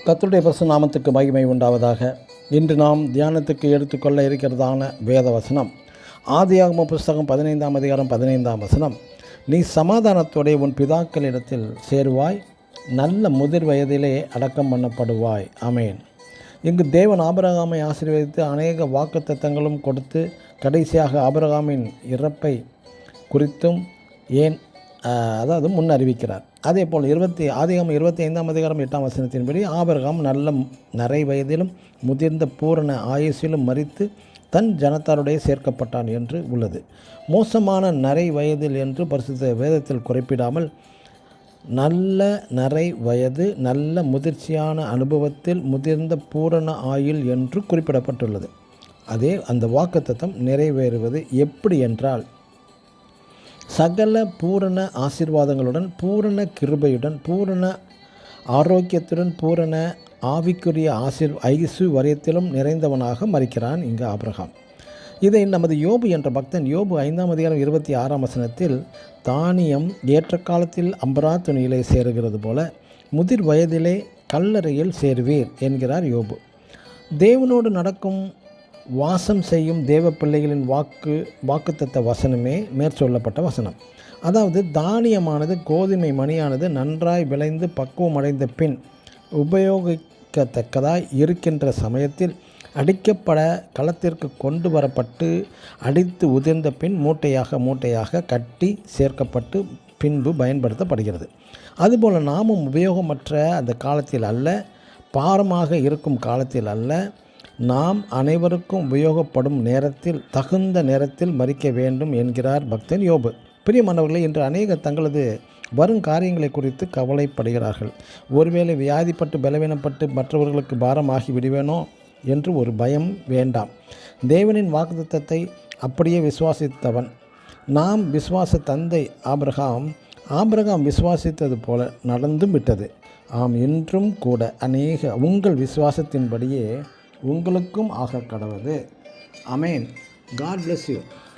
கர்த்தருடைய பரிசுத்த நாமத்துக்கு மகிமை உண்டாவதாக. இன்று நாம் தியானத்துக்கு எடுத்துக்கொள்ள இருக்கிறதான வேத வசனம் ஆதியாகம புஸ்தகம் 15ஆம் அதிகாரம் 15ஆம் வசனம். நீ சமாதானத்தோടെ உன் பிதாக்களிடத்தில் சேருவாய், நல்ல முதிர் வயதிலே அடக்கம் பண்ணப்படுவாய். ஆமேன். இங்கு தேவன் ஆபிரகாமை ஆசீர்வதித்து அநேக வாக்குத்தத்தங்களும் கொடுத்து கடைசியாக ஆபிரகாமின் இறப்பை குறித்தும் முன் அறிவிக்கிறார். அதே போல் ஆதியாகமம் 25ஆம் அதிகாரம் 8ஆம் வசனத்தின்படி ஆபிரகாம் நல்ல நரை வயதிலும் முதிர்ந்த பூரண ஆயுசிலும் மரித்து தன் ஜனத்தாருடைய சேர்க்கப்பட்டான் என்று உள்ளது. மோசமான நரை வயதில் என்று பரிசுத்த வேதத்தில் குறிப்பிடாமல் நல்ல நரை வயது, நல்ல முதிர்ச்சியான அனுபவத்தில் முதிர்ந்த பூரண ஆயுள் என்று குறிப்பிடப்பட்டுள்ளது. அந்த வாக்குத்தத்தம் நிறைவேறுவது எப்படி என்றால், சகல பூரண ஆசீர்வாதங்களுடன், பூரண கிருபையுடன், பூரண ஆரோக்கியத்துடன், பூரண ஆவிக்குரிய ஐசுவரியத்திலும் நிறைந்தவனாக மரிக்கிறான் இங்கு ஆபிரகாம். இதை நமது யோபு என்ற பக்தன் யோபு 5ஆம் அதிகாரம் 26ஆம் வசனத்தில், தானியம் ஏற்ற காலத்தில் அம்பரா துணியிலே சேருகிறது போல முதிர் வயதிலே கல்லறையில் சேருவீர் என்கிறார் யோபு. தேவனோடு நடக்கும் வாசம் செய்யும் தேவ பிள்ளைகளின் வாக்குத்தத்த வசனமே மேற்சொல்லப்பட்ட வசனம். அதாவது தானியமானது, கோதுமை மணியானது நன்றாய் விளைந்து பக்குவம் அடைந்த பின் உபயோகிக்கத்தக்கதாய் இருக்கின்ற சமயத்தில் அடிக்கப்பட களத்திற்கு கொண்டு வரப்பட்டு அடித்து உதிர்ந்த பின் மூட்டையாக கட்டி சேர்க்கப்பட்டு பின்பு பயன்படுத்தப்படுகிறது. அதுபோல் நாமும் உபயோகமற்ற அந்த காலத்தில் அல்ல, பாரமாக இருக்கும் காலத்தில் அல்ல, நாம் அனைவருக்கும் உபயோகப்படும் நேரத்தில், தகுந்த நேரத்தில் மரிக்க வேண்டும் என்கிறார் பக்தன் யோபு. பிரியமானவர்களே, இன்று அநேகர் தங்களது வரும் காரியங்களை குறித்து கவலைப்படுகிறார்கள். ஒருவேளை வியாதிப்பட்டு பலவீனப்பட்டு மற்றவர்களுக்கு பாரமாகி விடுவேனோ என்று ஒரு பயம் வேண்டாம். தேவனின் வாக்குத்தத்தத்தை அப்படியே விசுவாசித்தவன் நாம். விசுவாச தந்தை ஆபிரகாம் விசுவாசித்தது போல நடந்தும் விட்டது. இன்றும் கூட உங்கள் விசுவாசத்தின்படியே உங்களுக்கும் ஆக கடவது. ஆமென். God bless you.